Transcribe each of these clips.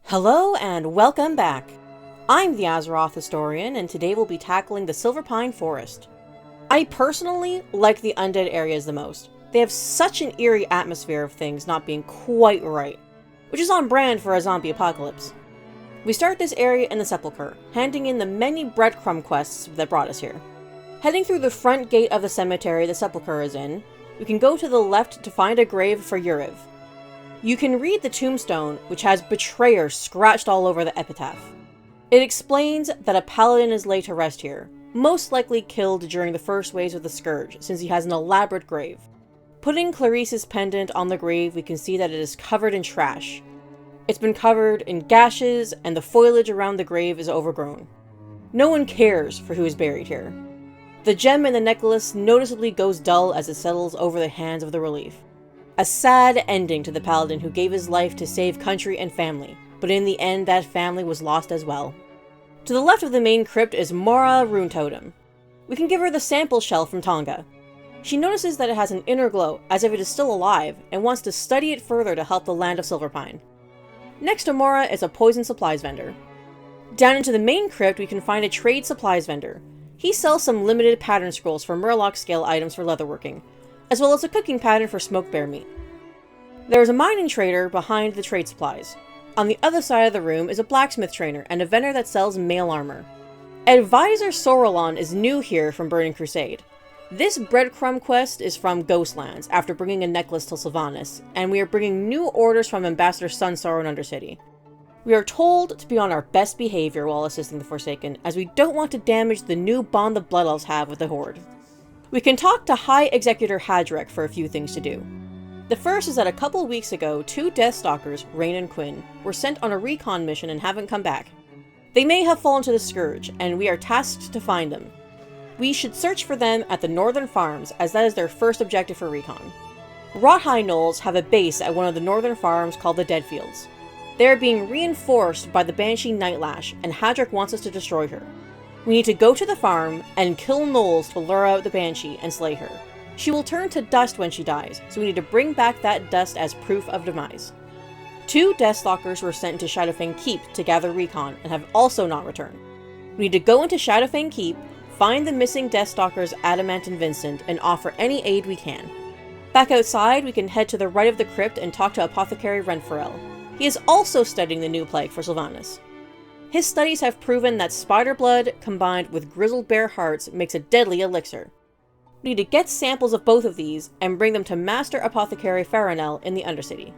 Hello and welcome back! I'm the Azeroth Historian, and today we'll be tackling the Silverpine Forest. I personally like the undead areas the most. They have such an eerie atmosphere of things not being quite right, which is on brand for a zombie apocalypse. We start this area in the Sepulcher, handing in the many breadcrumb quests that brought us here. Heading through the front gate of the cemetery the Sepulcher is in, we can go to the left to find a grave for Uriv. You can read the tombstone, which has betrayer scratched all over the epitaph. It explains that a paladin is laid to rest here, most likely killed during the first waves of the Scourge, since he has an elaborate grave. Putting Clarice's pendant on the grave, we can see that it is covered in trash. It's been covered in gashes, and the foliage around the grave is overgrown. No one cares for who is buried here. The gem in the necklace noticeably goes dull as it settles over the hands of the relief. A sad ending to the paladin who gave his life to save country and family, but in the end that family was lost as well. To the left of the main crypt is Mora Rune Totem. We can give her the sample shell from Tonga. She notices that it has an inner glow, as if it is still alive, and wants to study it further to help the land of Silverpine. Next to Mora is a poison supplies vendor. Down into the main crypt we can find a trade supplies vendor. He sells some limited pattern scrolls for Murloc scale items for leatherworking, as well as a cooking pattern for smoked bear meat. There is a mining trader behind the trade supplies. On the other side of the room is a blacksmith trainer and a vendor that sells mail armor. Advisor Sorolon is new here from Burning Crusade. This breadcrumb quest is from Ghostlands after bringing a necklace to Sylvanas, and we are bringing new orders from Ambassador Sunsorrow in Undercity. We are told to be on our best behavior while assisting the Forsaken, as we don't want to damage the new bond the Blood Elves have with the Horde. We can talk to High Executor Hadrek for a few things to do. The first is that a couple weeks ago, two deathstalkers, Rain and Quinn, were sent on a recon mission and haven't come back. They may have fallen to the Scourge, and we are tasked to find them. We should search for them at the Northern Farms, as that is their first objective for recon. Rothhigh Gnolls have a base at one of the Northern Farms called the Deadfields. They are being reinforced by the Banshee Nightlash, and Hadrek wants us to destroy her. We need to go to the farm and kill Gnolls to lure out the Banshee and slay her. She will turn to dust when she dies, so we need to bring back that dust as proof of demise. Two deathstalkers were sent to Shadowfang Keep to gather recon and have also not returned. We need to go into Shadowfang Keep, find the missing deathstalkers Adamant and Vincent, and offer any aid we can. Back outside, we can head to the right of the crypt and talk to Apothecary Renfarel. He is also studying the new plague for Sylvanas. His studies have proven that spider blood combined with grizzled bear hearts makes a deadly elixir. We need to get samples of both of these and bring them to Master Apothecary Farinel in the Undercity.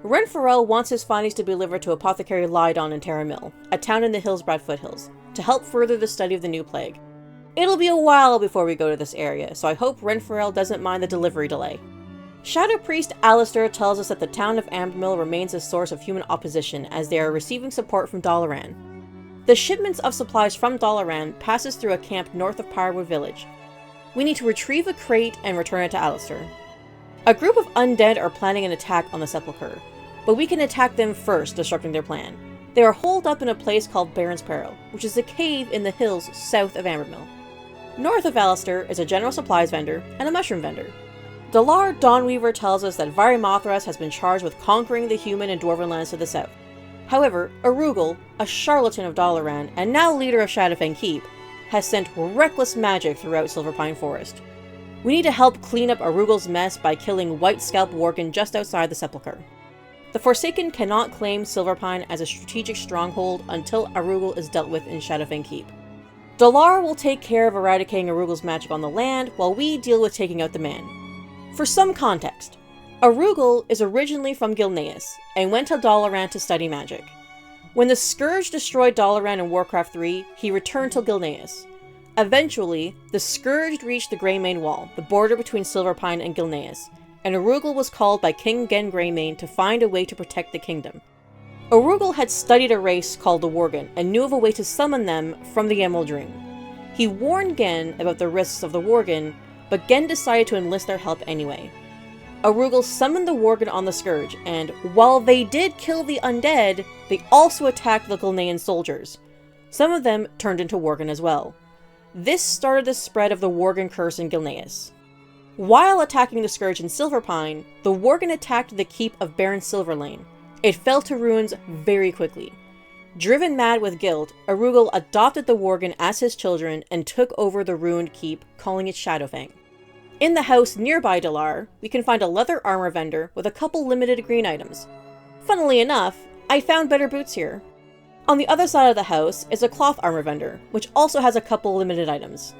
Renfarel wants his findings to be delivered to Apothecary Lydon in Terra Mill, a town in the Hillsbrad foothills, to help further the study of the new plague. It'll be a while before we go to this area, so I hope Renfarel doesn't mind the delivery delay. Shadow Priest Alistair tells us that the town of Ambermill remains a source of human opposition as they are receiving support from Dalaran. The shipments of supplies from Dalaran passes through a camp north of Pyrewood village. We need to retrieve a crate and return it to Alistair. A group of undead are planning an attack on the Sepulcher, but we can attack them first, disrupting their plan. They are holed up in a place called Barrens, which is a cave in the hills south of Ambermill. North of Alistair is a general supplies vendor and a mushroom vendor. Dalar Dawnweaver tells us that Varimathras has been charged with conquering the human and dwarven lands to the south. However, Arugal, a charlatan of Dalaran and now leader of Shadowfang Keep, has sent reckless magic throughout Silverpine Forest. We need to help clean up Arugal's mess by killing White Scalp Worgen just outside the Sepulcher. The Forsaken cannot claim Silverpine as a strategic stronghold until Arugal is dealt with in Shadowfang Keep. Dalar will take care of eradicating Arugal's magic on the land, while we deal with taking out the man. For some context, Arugal is originally from Gilneas, and went to Dalaran to study magic. When the Scourge destroyed Dalaran in Warcraft 3, he returned to Gilneas. Eventually, the Scourge reached the Greymane Wall, the border between Silverpine and Gilneas, and Arugal was called by King Gen Greymane to find a way to protect the kingdom. Arugal had studied a race called the Worgen, and knew of a way to summon them from the Emerald Ring. He warned Gen about the risks of the Worgen, but Gen decided to enlist their help anyway. Arugal summoned the Worgen on the Scourge, and while they did kill the undead, they also attacked the Gilnean soldiers. Some of them turned into Worgen as well. This started the spread of the Worgen curse in Gilneas. While attacking the Scourge in Silverpine, the Worgen attacked the keep of Baron Silverlane, It fell to ruins very quickly. Driven mad with guilt, Arugal adopted the Worgen as his children and took over the ruined keep, calling it Shadowfang. In the house nearby Dalar, we can find a leather armor vendor with a couple limited green items. Funnily enough, I found better boots here. On the other side of the house is a cloth armor vendor, which also has a couple limited items.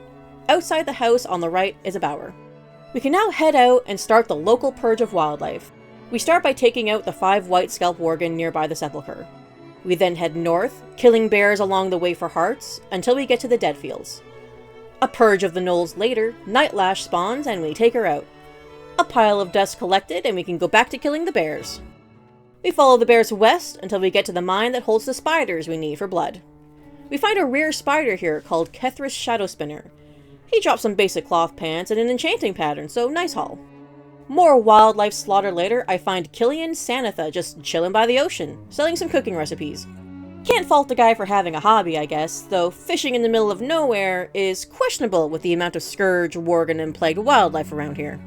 Outside the house on the right is a bower. We can now head out and start the local purge of wildlife. We start by taking out the 5 white scalp Worgen nearby the Sepulcher. We then head north, killing bears along the way for hearts, until we get to the dead fields. A purge of the gnolls later, Nightlash spawns and we take her out. A pile of dust collected and we can go back to killing the bears. We follow the bears west until we get to the mine that holds the spiders we need for blood. We find a rare spider here called Kethris Shadowspinner. He drops some basic cloth pants and an enchanting pattern, so nice haul. More wildlife slaughter later, I find Killian Sanitha just chilling by the ocean, selling some cooking recipes. Can't fault the guy for having a hobby, I guess, though fishing in the middle of nowhere is questionable with the amount of scourge, worgen, and plagued wildlife around here.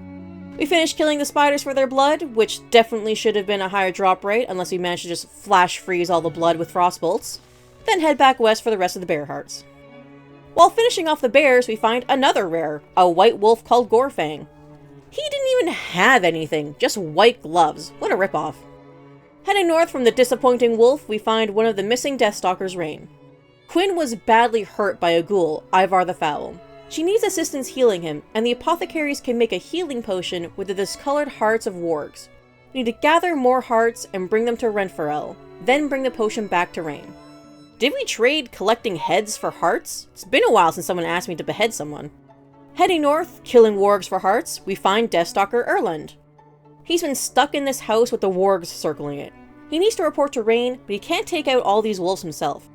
We finish killing the spiders for their blood, which definitely should have been a higher drop rate unless we managed to just flash freeze all the blood with frostbolts, then head back west for the rest of the bear hearts. While finishing off the bears, we find another rare, a white wolf called Gorefang. He didn't even have anything, just white gloves. What a ripoff. Heading north from the disappointing wolf, we find one of the missing deathstalkers' Rain. Quinn was badly hurt by a ghoul, Ivar the Foul. She needs assistance healing him, and the apothecaries can make a healing potion with the discolored hearts of wargs. We need to gather more hearts and bring them to Renfarel, then bring the potion back to Rain. Did we trade collecting heads for hearts? It's been a while since someone asked me to behead someone. Heading north, killing wargs for hearts, we find Deathstalker Erland. He's been stuck in this house with the wargs circling it. He needs to report to Rain, but he can't take out all these wolves himself.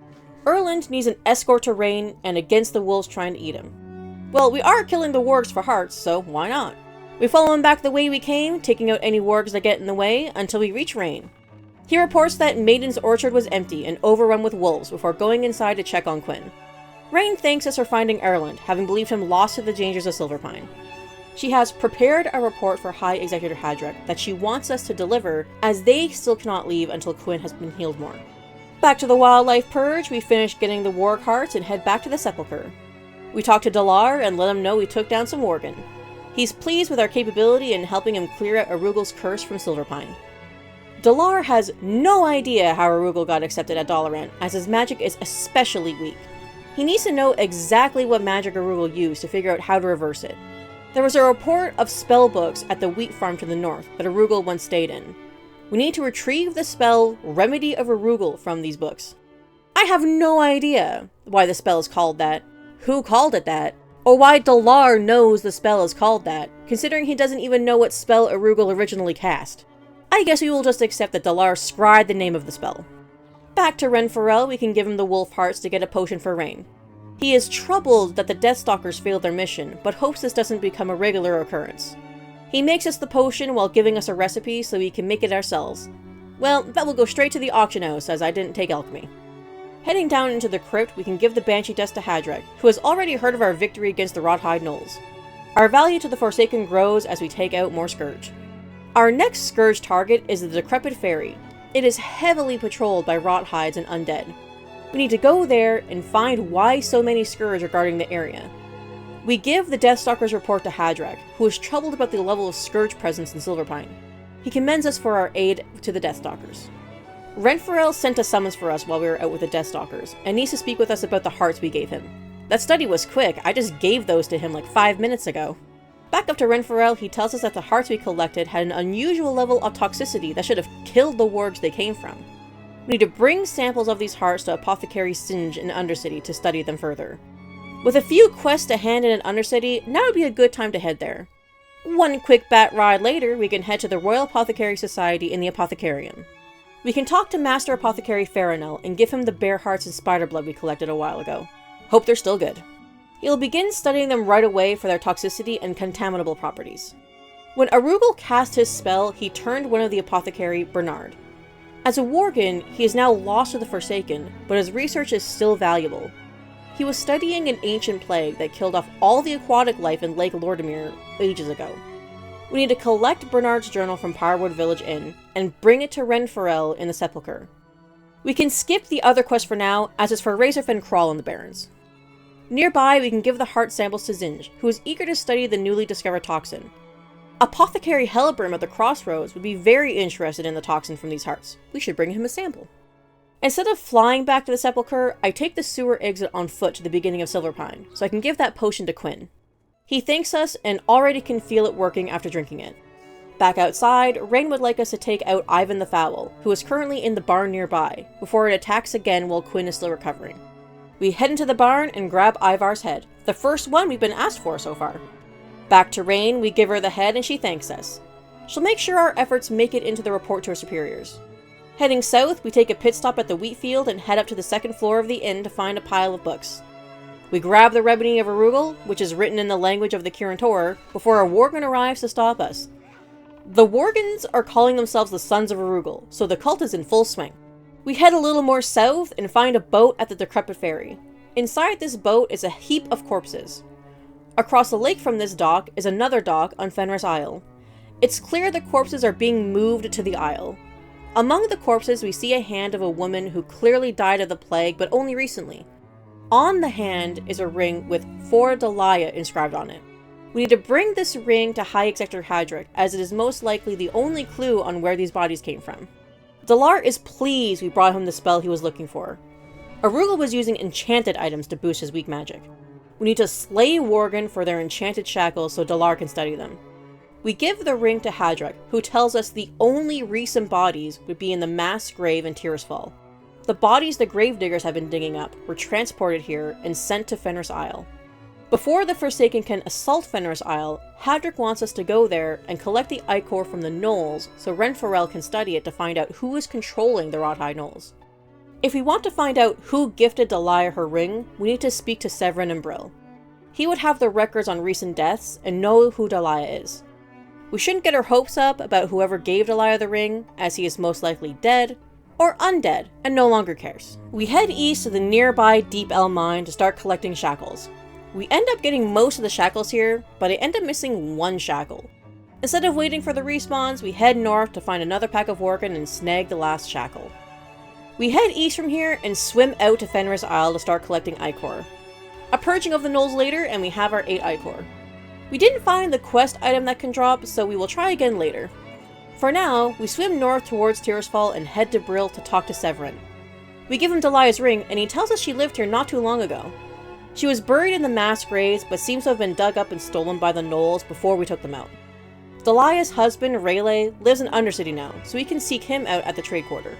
Erland needs an escort to Rain and against the wolves trying to eat him. Well, we are killing the wargs for hearts, so why not? We follow him back the way we came, taking out any wargs that get in the way, until we reach Rain. He reports that Maiden's Orchard was empty and overrun with wolves before going inside to check on Quinn. Rain thanks us for finding Erland, having believed him lost to the dangers of Silverpine. She has prepared a report for High Executor Hadrek that she wants us to deliver, as they still cannot leave until Quinn has been healed more. Back to the wildlife purge, we finish getting the warg hearts and head back to the Sepulcher. We talk to Dalar and let him know we took down some worgen. He's pleased with our capability in helping him clear out Arugal's curse from Silverpine. Dalar has no idea how Arugal got accepted at Dalaran, as his magic is especially weak. He needs to know exactly what magic Arugal used to figure out how to reverse it. There was a report of spell books at the wheat farm to the north that Arugal once stayed in. We need to retrieve the spell Remedy of Arugal from these books. I have no idea why the spell is called that, who called it that, or why Dalar knows the spell is called that, considering he doesn't even know what spell Arugal originally cast. I guess we will just accept that Dalar scried the name of the spell. Back to Renfarel, we can give him the wolf hearts to get a potion for Rain. He is troubled that the Deathstalkers failed their mission, but hopes this doesn't become a regular occurrence. He makes us the potion while giving us a recipe so we can make it ourselves. Well, that will go straight to the auction house, as I didn't take alchemy. Heading down into the crypt, we can give the Banshee Dust to Hadrek, who has already heard of our victory against the Wroughthide Gnolls. Our value to the Forsaken grows as we take out more Scourge. Our next Scourge target is the Decrepit Ferry. It is heavily patrolled by Wroughtides and undead. We need to go there and find why so many Scourge are guarding the area. We give the Deathstalkers report to Hadrek, who is troubled about the level of Scourge presence in Silverpine. He commends us for our aid to the Deathstalkers. Renfarel sent a summons for us while we were out with the Deathstalkers, and needs to speak with us about the hearts we gave him. That study was quick, I just gave those to him like 5 minutes ago. Back up to Renfarel, he tells us that the hearts we collected had an unusual level of toxicity that should have killed the wargs they came from. We need to bring samples of these hearts to Apothecary Singe in Undercity to study them further. With a few quests to hand in Undercity, now would be a good time to head there. One quick bat ride later, we can head to the Royal Apothecary Society in the Apothecarium. We can talk to Master Apothecary Farinel and give him the bear hearts and spider blood we collected a while ago. Hope they're still good. He'll begin studying them right away for their toxicity and contaminable properties. When Arugal cast his spell, he turned one of the apothecary Bernard. As a worgen, he is now lost to the Forsaken, but his research is still valuable. He was studying an ancient plague that killed off all the aquatic life in Lake Lordimir ages ago. We need to collect Bernard's journal from Pyrewood Village Inn, and bring it to Renfarel in the Sepulcher. We can skip the other quest for now, as it's for Razorfen Crawl in the Barrens. Nearby, we can give the heart samples to Zinj, who is eager to study the newly discovered toxin. Apothecary Hellbrim at the Crossroads would be very interested in the toxin from these hearts. We should bring him a sample. Instead of flying back to the Sepulcher, I take the sewer exit on foot to the beginning of Silverpine, so I can give that potion to Quinn. He thanks us and already can feel it working after drinking it. Back outside, Rain would like us to take out Ivan the Fowl, who is currently in the barn nearby, before it attacks again while Quinn is still recovering. We head into the barn and grab Ivar's head, the first one we've been asked for so far. Back to Rain, we give her the head and she thanks us. She'll make sure our efforts make it into the report to her superiors. Heading south, we take a pit stop at the wheat field and head up to the second floor of the inn to find a pile of books. We grab the Rebony of Arugal, which is written in the language of the Kirin, before a Worgen arrives to stop us. The Worgens are calling themselves the Sons of Arugal, so the cult is in full swing. We head a little more south and find a boat at the decrepit ferry. Inside this boat is a heap of corpses. Across the lake from this dock is another dock on Fenris Isle. It's clear the corpses are being moved to the isle. Among the corpses, we see a hand of a woman who clearly died of the plague, but only recently. On the hand is a ring with For Dalia inscribed on it. We need to bring this ring to High Executor Hadric, as it is most likely the only clue on where these bodies came from. Dalar is pleased we brought him the spell he was looking for. Arugal was using enchanted items to boost his weak magic. We need to slay Worgen for their enchanted shackles so Dalar can study them. We give the ring to Hadric, who tells us the only recent bodies would be in the mass grave in Tirisfal. The bodies the gravediggers have been digging up were transported here and sent to Fenris Isle. Before the Forsaken can assault Fenris Isle, Hadric wants us to go there and collect the ichor from the gnolls so Renfarel can study it to find out who is controlling the Wrought-Hide gnolls. If we want to find out who gifted Dalia her ring, we need to speak to Severin and Brill. He would have the records on recent deaths and know who Dalia is. We shouldn't get our hopes up about whoever gave Dalia the ring, as he is most likely dead, or undead and no longer cares. We head east to the nearby Deep Elm mine to start collecting shackles. We end up getting most of the shackles here, but I end up missing one shackle. Instead of waiting for the respawns, we head north to find another pack of Worgen and snag the last shackle. We head east from here and swim out to Fenris Isle to start collecting ichor. A purging of the gnolls later and we have our 8 ichor. We didn't find the quest item that can drop, so we will try again later. For now, we swim north towards Tirisfal and head to Brill to talk to Severin. We give him Dalia's ring and he tells us she lived here not too long ago. She was buried in the mass graves, but seems to have been dug up and stolen by the gnolls before we took them out. Dalia's husband, Rayleigh, lives in Undercity now, so we can seek him out at the trade quarter.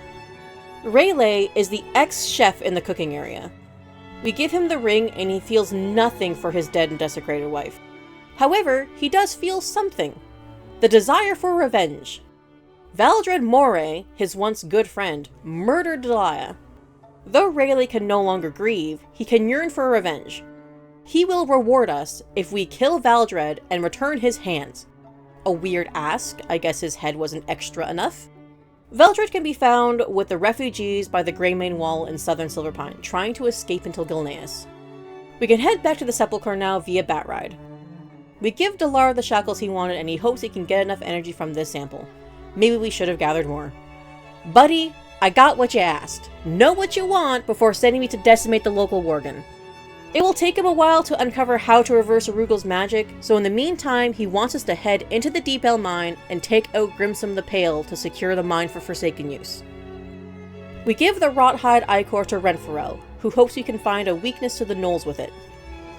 Rayleigh is the ex-chef in the cooking area. We give him the ring and he feels nothing for his dead and desecrated wife. However, he does feel something. The desire for revenge. Valdred Moray, his once good friend, murdered Dalia. Though Rayleigh can no longer grieve, he can yearn for revenge. He will reward us if we kill Valdred and return his hands. A weird ask, I guess his head wasn't extra enough. Valdred can be found with the refugees by the Greymane Wall in southern Silverpine, trying to escape until Gilneas. We can head back to the Sepulcher now via bat ride. We give Dalar the shackles he wanted and he hopes he can get enough energy from this sample. Maybe we should have gathered more. Buddy, I got what you asked. Know what you want before sending me to decimate the local Worgen. It will take him a while to uncover how to reverse Arugal's magic, so in the meantime he wants us to head into the Deep Elm mine and take out Grimsum the Pale to secure the mine for Forsaken use. We give the Wrought-Hide ichor to Renfarel, who hopes we can find a weakness to the gnolls with it.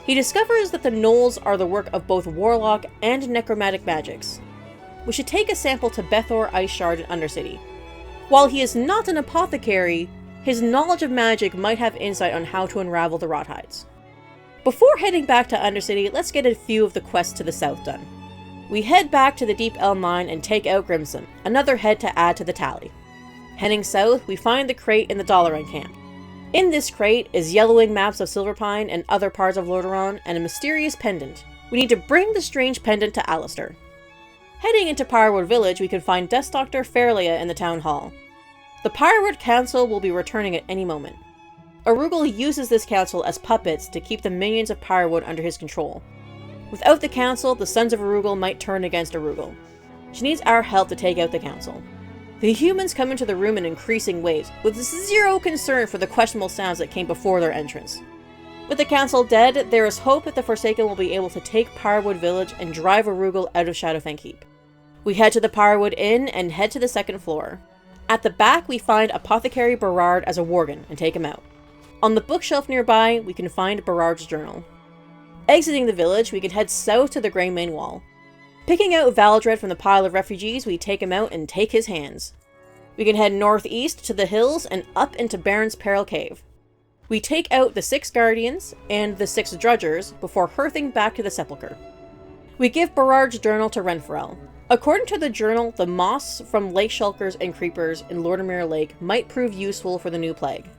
He discovers that the gnolls are the work of both warlock and necromantic magics. We should take a sample to Bethor Ice Shard in Undercity. While he is not an apothecary, his knowledge of magic might have insight on how to unravel the Wrought-Hides. Before heading back to Undercity, let's get a few of the quests to the south done. We head back to the Deep Elm mine and take out Grimsum, another head to add to the tally. Heading south, we find the crate in the Dalaran camp. In this crate is yellowing maps of Silverpine and other parts of Lordaeron and a mysterious pendant. We need to bring the strange pendant to Alistair. Heading into Pyrewood Village, we can find Deathstalker Fairleia in the town hall. The Pyrewood Council will be returning at any moment. Arugal uses this council as puppets to keep the minions of Pyrewood under his control. Without the council, the Sons of Arugal might turn against Arugal. She needs our help to take out the council. The humans come into the room in increasing waves, with zero concern for the questionable sounds that came before their entrance. With the council dead, there is hope that the Forsaken will be able to take Pyrewood village and drive Arugal out of Shadowfang Keep. We head to the Pyrewood Inn and head to the second floor. At the back, we find Apothecary Berard as a worgen and take him out. On the bookshelf nearby, we can find Berard's journal. Exiting the village, we can head south to the Grey Main Wall. Picking out Valdred from the pile of refugees, we take him out and take his hands. We can head northeast to the hills and up into Barrens Peril Cave. We take out the 6 Guardians and the 6 Drudgers before hurthing back to the Sepulcher. We give Berard's journal to Renfarel. According to the journal, the moss from lake shulkers and creepers in Lordomere Lake might prove useful for the new plague.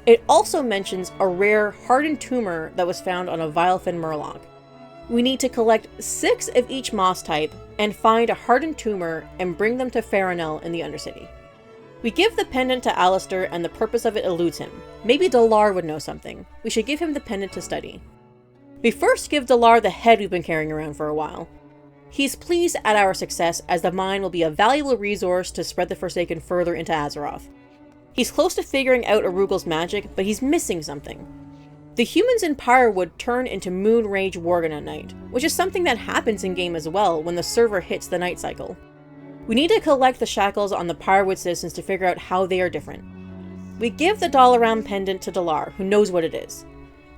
It also mentions a rare hardened tumor that was found on a Vilefin Murloc. We need to collect 6 of each moss type and find a hardened tumor and bring them to Farinell in the Undercity. We give the pendant to Alistair and the purpose of it eludes him. Maybe Dalar would know something. We should give him the pendant to study. We first give Dalar the head we've been carrying around for a while. He's pleased at our success as the mine will be a valuable resource to spread the Forsaken further into Azeroth. He's close to figuring out Arugal's magic, but he's missing something. The humans in Pyrewood turn into Moon Rage Worgen at night, which is something that happens in-game as well when the server hits the night cycle. We need to collect the shackles on the Pyrewood citizens to figure out how they are different. We give the Dalaran pendant to Dalar, who knows what it is.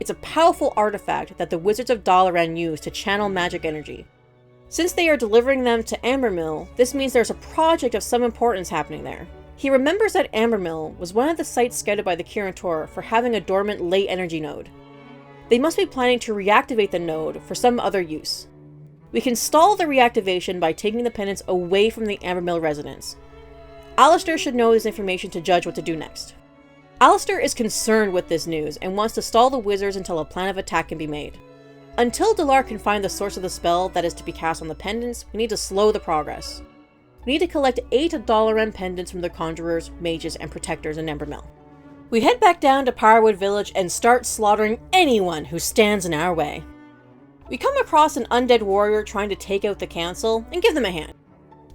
It's a powerful artifact that the Wizards of Dalaran use to channel magic energy. Since they are delivering them to Ambermill, this means there's a project of some importance happening there. He remembers that Ambermill was one of the sites scouted by the Kirin Tor for having a dormant late energy node. They must be planning to reactivate the node for some other use. We can stall the reactivation by taking the pendants away from the Ambermill residents. Alistair should know this information to judge what to do next. Alistair is concerned with this news and wants to stall the wizards until a plan of attack can be made. Until Dalar can find the source of the spell that is to be cast on the pendants, we need to slow the progress. We need to collect 8 Dalaran pendants from the Conjurers, Mages, and Protectors in Ambermill. We head back down to Pyrewood Village and start slaughtering anyone who stands in our way. We come across an undead warrior trying to take out the council and give them a hand.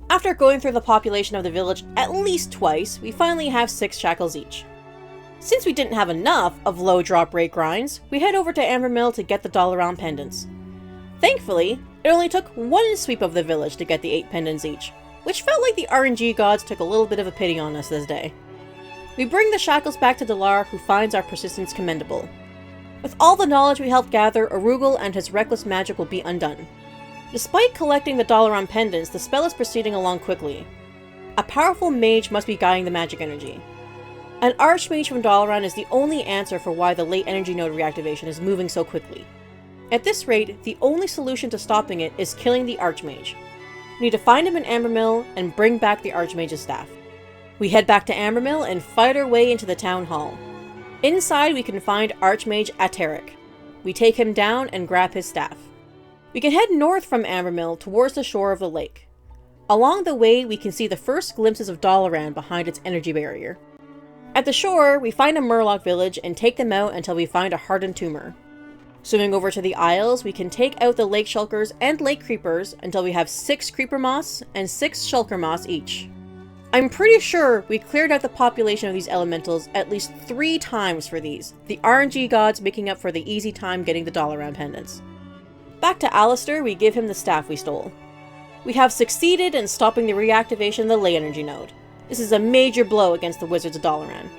After going through the population of the village at least twice, we finally have 6 shackles each. Since we didn't have enough of low drop rate grinds, we head over to Ambermill to get the Dalaran pendants. Thankfully, it only took 1 sweep of the village to get the 8 pendants each, which felt like the RNG gods took a little bit of a pity on us this day. We bring the shackles back to Dalar, who finds our persistence commendable. With all the knowledge we helped gather, Arugal and his reckless magic will be undone. Despite collecting the Dalaran pendants, the spell is proceeding along quickly. A powerful mage must be guiding the magic energy. An archmage from Dalaran is the only answer for why the late energy node reactivation is moving so quickly. At this rate, the only solution to stopping it is killing the archmage. We need to find him in Ambermill and bring back the archmage's staff. We head back to Ambermill and fight our way into the town hall. Inside, we can find Archmage Ateric. We take him down and grab his staff. We can head north from Ambermill towards the shore of the lake. Along the way, we can see the first glimpses of Dalaran behind its energy barrier. At the shore, we find a Murloc village and take them out until we find a hardened tumor. Swimming over to the Isles, we can take out the lake shulkers and lake creepers until we have 6 creeper moss and 6 shulker moss each. I'm pretty sure we cleared out the population of these elementals at least 3 times for these, the RNG gods making up for the easy time getting the Dalaran pendants. Back to Alistair, we give him the staff we stole. We have succeeded in stopping the reactivation of the ley energy node. This is a major blow against the Wizards of Dalaran.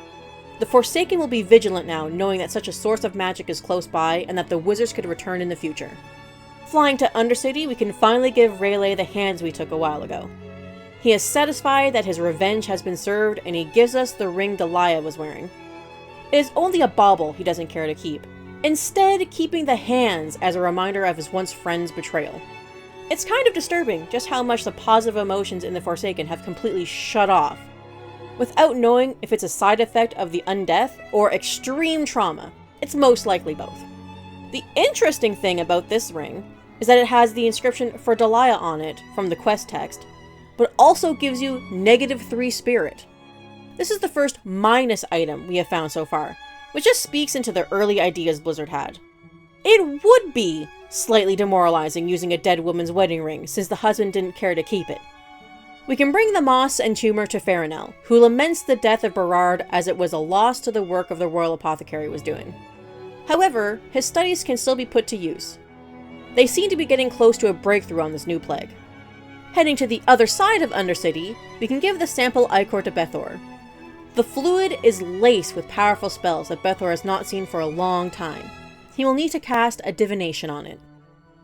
The Forsaken will be vigilant now, knowing that such a source of magic is close by and that the wizards could return in the future. Flying to Undercity, we can finally give Rayleigh the hands we took a while ago. He is satisfied that his revenge has been served, and he gives us the ring Delia was wearing. It is only a bauble he doesn't care to keep, instead keeping the hands as a reminder of his once friend's betrayal. It's kind of disturbing just how much the positive emotions in the Forsaken have completely shut off, without knowing if it's a side effect of the undeath or extreme trauma. It's most likely both. The interesting thing about this ring is that it has the inscription for Delia on it from the quest text, but also gives you -3 spirit. This is the first minus item we have found so far, which just speaks into the early ideas Blizzard had. It would be slightly demoralizing using a dead woman's wedding ring, since the husband didn't care to keep it. We can bring the moss and tumor to Farinel, who laments the death of Berard as it was a loss to the work of the royal apothecary was doing. However, his studies can still be put to use. They seem to be getting close to a breakthrough on this new plague. Heading to the other side of Undercity, we can give the sample ichor to Bethor. The fluid is laced with powerful spells that Bethor has not seen for a long time. He will need to cast a divination on it.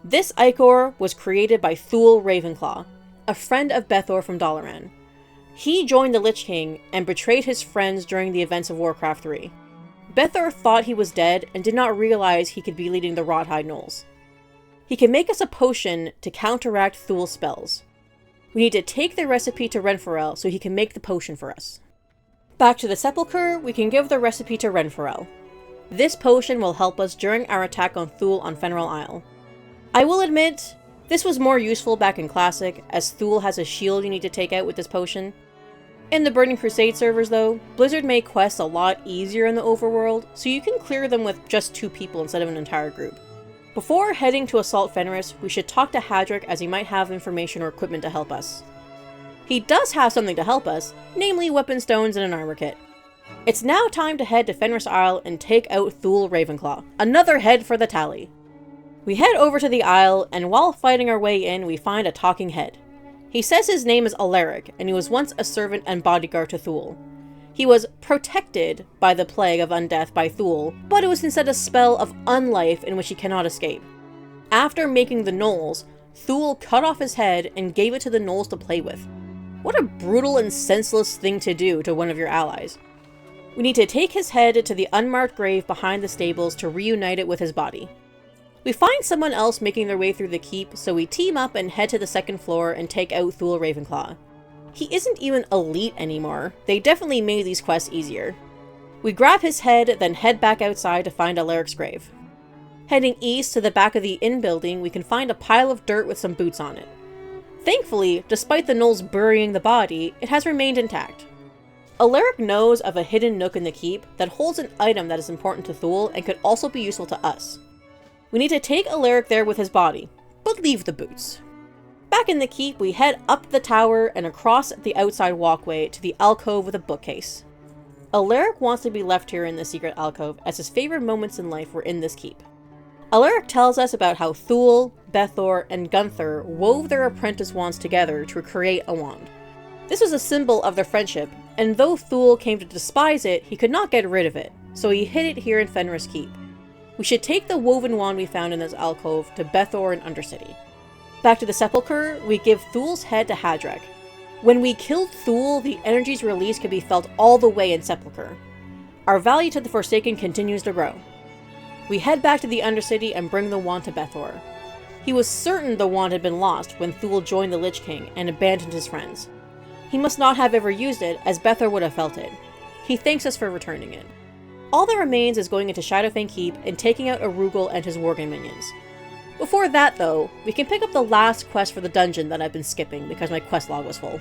This ichor was created by Thule Ravenclaw, a friend of Bethor from Dalaran. He joined the Lich King and betrayed his friends during the events of Warcraft 3. Bethor thought he was dead and did not realize he could be leading the Rothide Gnolls. He can make us a potion to counteract Thule's spells. We need to take the recipe to Renfarel so he can make the potion for us. Back to the Sepulcher, we can give the recipe to Renfarel. This potion will help us during our attack on Thule on Fenrir Isle. I will admit, this was more useful back in Classic, as Thule has a shield you need to take out with this potion. In the Burning Crusade servers though, Blizzard made quests a lot easier in the overworld, so you can clear them with just 2 people instead of an entire group. Before heading to assault Fenris, we should talk to Hadric as he might have information or equipment to help us. He does have something to help us, namely weapon stones and an armor kit. It's now time to head to Fenris Isle and take out Thule Ravenclaw, another head for the tally. We head over to the Isle, and while fighting our way in, we find a talking head. He says his name is Alaric, and he was once a servant and bodyguard to Thule. He was protected by the plague of undeath by Thule, but it was instead a spell of unlife in which he cannot escape. After making the gnolls, Thule cut off his head and gave it to the gnolls to play with. What a brutal and senseless thing to do to one of your allies. We need to take his head to the unmarked grave behind the stables to reunite it with his body. We find someone else making their way through the keep, so we team up and head to the 2nd floor and take out Thule Ravenclaw. He isn't even elite anymore. They definitely made these quests easier. We grab his head, then head back outside to find Alaric's grave. Heading east to the back of the inn building, we can find a pile of dirt with some boots on it. Thankfully, despite the gnolls burying the body, it has remained intact. Alaric knows of a hidden nook in the keep that holds an item that is important to Thule and could also be useful to us. We need to take Alaric there with his body, but leave the boots. Back in the keep, we head up the tower and across the outside walkway to the alcove with a bookcase. Alaric wants to be left here in the secret alcove, as his favorite moments in life were in this keep. Alaric tells us about how Thule, Bethor, and Gunther wove their apprentice wands together to create a wand. This was a symbol of their friendship, and though Thule came to despise it, he could not get rid of it, so he hid it here in Fenris Keep. We should take the woven wand we found in this alcove to Bethor and Undercity. Back to the Sepulcher, we give Thule's head to Hadric. When we killed Thule, the energies released could be felt all the way in Sepulcher. Our value to the Forsaken continues to grow. We head back to the Undercity and bring the wand to Bethor. He was certain the wand had been lost when Thule joined the Lich King and abandoned his friends. He must not have ever used it, as Bethor would have felt it. He thanks us for returning it. All that remains is going into Shadowfang Keep and taking out Arugal and his Worgen minions. Before that, though, we can pick up the last quest for the dungeon that I've been skipping because my quest log was full.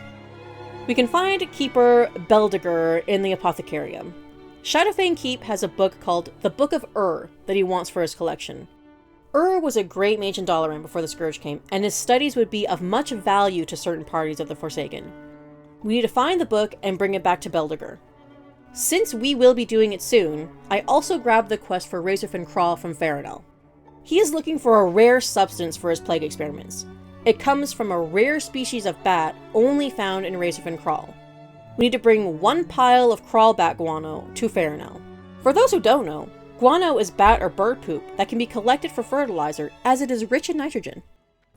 We can find Keeper Beldegur in the Apothecarium. Shadowfang Keep has a book called The Book of that he wants for his collection. Was a great mage in Dalaran before the Scourge came, and his studies would be of much value to certain parties of the Forsaken. We need to find the book and bring it back to Beldegur. Since we will be doing it soon, I also grabbed the quest for Razorfin Crawl from Farinel. He is looking for a rare substance for his plague experiments. It comes from a rare species of bat only found in Razorfin Crawl. We need to bring 1 pile of crawlbat guano to Farinel. For those who don't know, guano is bat or bird poop that can be collected for fertilizer as it is rich in nitrogen.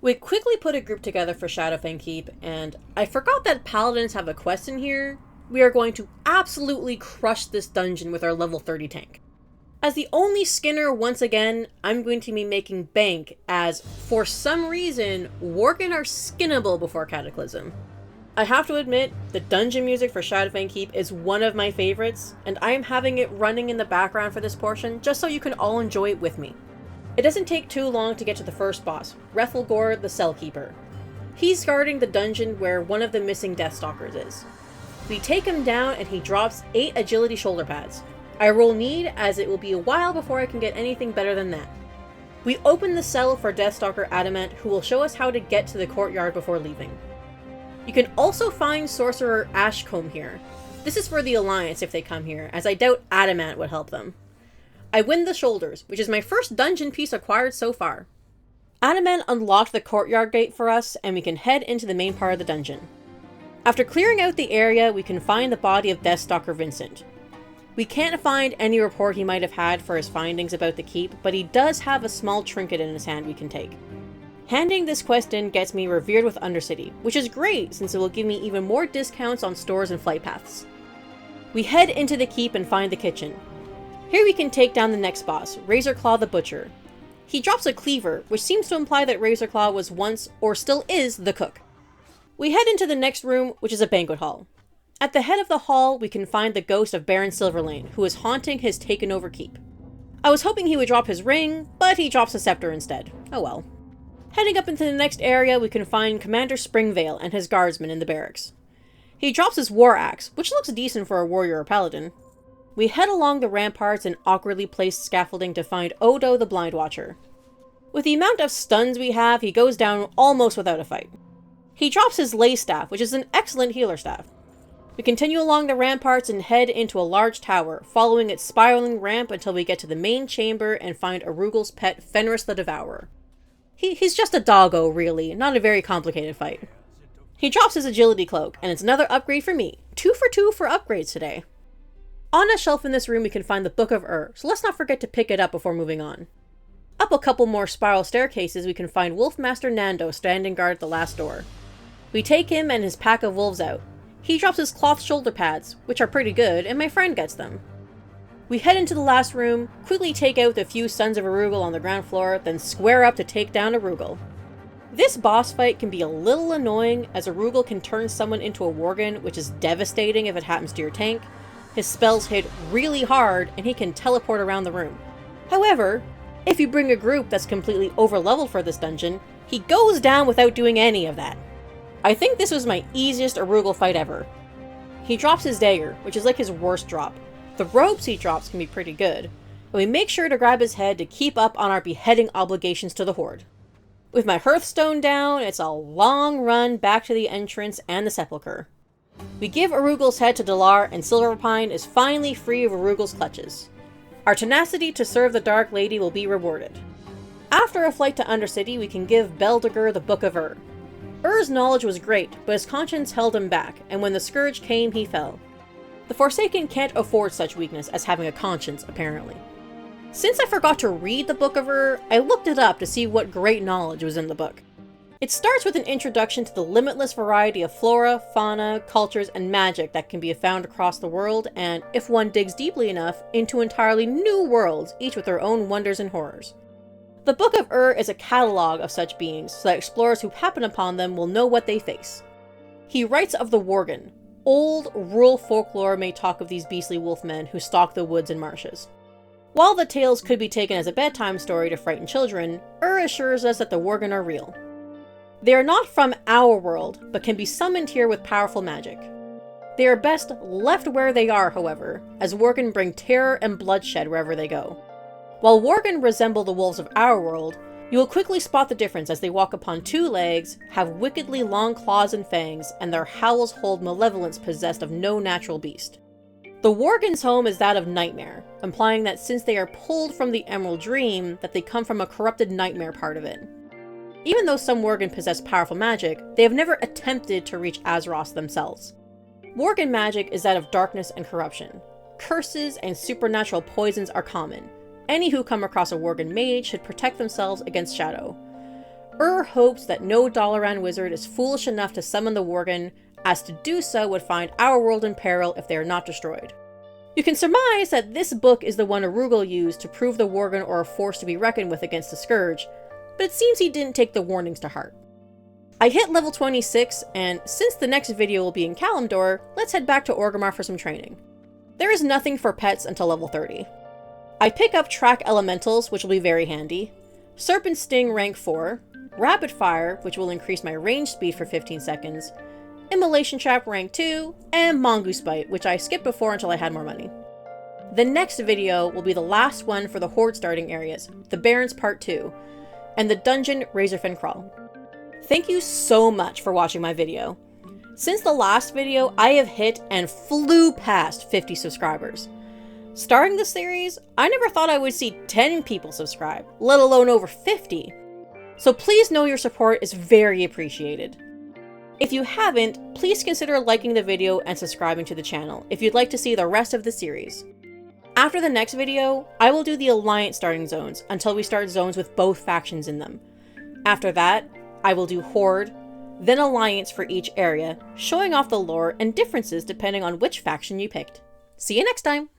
We quickly put a group together for Shadowfang Keep, and I forgot that paladins have a quest in here. We are going to absolutely crush this dungeon with our level 30 tank. As the only skinner once again, I'm going to be making bank as, for some reason, Worgen are skinnable before Cataclysm. I have to admit, the dungeon music for Shadowfang Keep is one of my favorites, and I am having it running in the background for this portion just so you can all enjoy it with me. It doesn't take too long to get to the first boss, Rethelgor the Cellkeeper. He's guarding the dungeon where one of the missing deathstalkers is. We take him down and he drops 8 agility shoulder pads. I roll need as it will be a while before I can get anything better than that. We open the cell for Deathstalker Adamant, who will show us how to get to the courtyard before leaving. You can also find Sorcerer Ashcombe here. This is for the Alliance if they come here, as I doubt Adamant would help them. I win the Shoulders, which is my first dungeon piece acquired so far. Adamant unlocked the courtyard gate for us, and we can head into the main part of the dungeon. After clearing out the area, we can find the body of Deathstalker Vincent. We can't find any report he might have had for his findings about the keep, but he does have a small trinket in his hand we can take. Handing this quest in gets me revered with Undercity, which is great since it will give me even more discounts on stores and flight paths. We head into the keep and find the kitchen. Here we can take down the next boss, Razorclaw the Butcher. He drops a cleaver, which seems to imply that Razorclaw was once, or still is, the cook. We head into the next room, which is a banquet hall. At the head of the hall, we can find the ghost of Baron Silverlane, who is haunting his taken-over keep. I was hoping he would drop his ring, but he drops a scepter instead. Oh well. Heading up into the next area, we can find Commander Springvale and his guardsmen in the barracks. He drops his war axe, which looks decent for a warrior or paladin. We head along the ramparts and awkwardly placed scaffolding to find Odo the Blind Watcher. With the amount of stuns we have, he goes down almost without a fight. He drops his lay staff, which is an excellent healer staff. We continue along the ramparts and head into a large tower, following its spiraling ramp until we get to the main chamber and find Arugal's pet, Fenris the Devourer. He's just a doggo, really, not a very complicated fight. He drops his agility cloak, and it's another upgrade for me. 2 for 2 for upgrades today. On a shelf in this room we can find the Book of so let's not forget to pick it up before moving on. Up a couple more spiral staircases we can find Wolfmaster Nando standing guard at the last door. We take him and his pack of wolves out. He drops his cloth shoulder pads, which are pretty good, and my friend gets them. We head into the last room, quickly take out the few Sons of Arugal on the ground floor, then square up to take down Arugal. This boss fight can be a little annoying, as Arugal can turn someone into a worgen, which is devastating if it happens to your tank. His spells hit really hard, and he can teleport around the room. However, if you bring a group that's completely over-leveled for this dungeon, he goes down without doing any of that. I think this was my easiest Arugal fight ever. He drops his dagger, which is like his worst drop. The ropes he drops can be pretty good, and we make sure to grab his head to keep up on our beheading obligations to the Horde. With my Hearthstone down, it's a long run back to the entrance and the Sepulcher. We give Arugal's head to Dalar, and Silverpine is finally free of Arugal's clutches. Our tenacity to serve the Dark Lady will be rewarded. After a flight to Undercity, we can give Beldegur the Book of Ur's knowledge was great, but his conscience held him back, and when the Scourge came, he fell. The Forsaken can't afford such weakness as having a conscience, apparently. Since I forgot to read the Book of I looked it up to see what great knowledge was in the book. It starts with an introduction to the limitless variety of flora, fauna, cultures, and magic that can be found across the world, and, if one digs deeply enough, into entirely new worlds, each with their own wonders and horrors. The Book of is a catalog of such beings, so that explorers who happen upon them will know what they face. He writes of the worgen. Old, rural folklore may talk of these beastly wolfmen who stalk the woods and marshes. While the tales could be taken as a bedtime story to frighten children, assures us that the worgen are real. They are not from our world, but can be summoned here with powerful magic. They are best left where they are, however, as worgen bring terror and bloodshed wherever they go. While worgen resemble the wolves of our world, you will quickly spot the difference as they walk upon 2 legs, have wickedly long claws and fangs, and their howls hold malevolence possessed of no natural beast. The worgen's home is that of nightmare, implying that since they are pulled from the Emerald Dream, that they come from a corrupted nightmare part of it. Even though some worgen possess powerful magic, they have never attempted to reach Azeroth themselves. Worgen magic is that of darkness and corruption. Curses and supernatural poisons are common. Any who come across a worgen mage should protect themselves against shadow. Hopes that no Dalaran wizard is foolish enough to summon the worgen, as to do so would find our world in peril if they are not destroyed. You can surmise that this book is the one Arugal used to prove the worgen are a force to be reckoned with against the Scourge, but it seems he didn't take the warnings to heart. I hit level 26, and since the next video will be in Kalimdor, let's head back to Orgrimmar for some training. There is nothing for pets until level 30. I pick up Track Elementals, which will be very handy, Serpent Sting rank 4, Rapid Fire, which will increase my range speed for 15 seconds, Immolation Trap rank 2, and Mongoose Bite, which I skipped before until I had more money. The next video will be the last one for the Horde starting areas, the Barrens Part 2, and the Dungeon Razorfen Crawl. Thank you so much for watching my video. Since the last video, I have hit and flew past 50 subscribers. Starting the series, I never thought I would see 10 people subscribe, let alone over 50. So please know your support is very appreciated. If you haven't, please consider liking the video and subscribing to the channel if you'd like to see the rest of the series. After the next video, I will do the Alliance starting zones until we start zones with both factions in them. After that, I will do Horde, then Alliance for each area, showing off the lore and differences depending on which faction you picked. See you next time!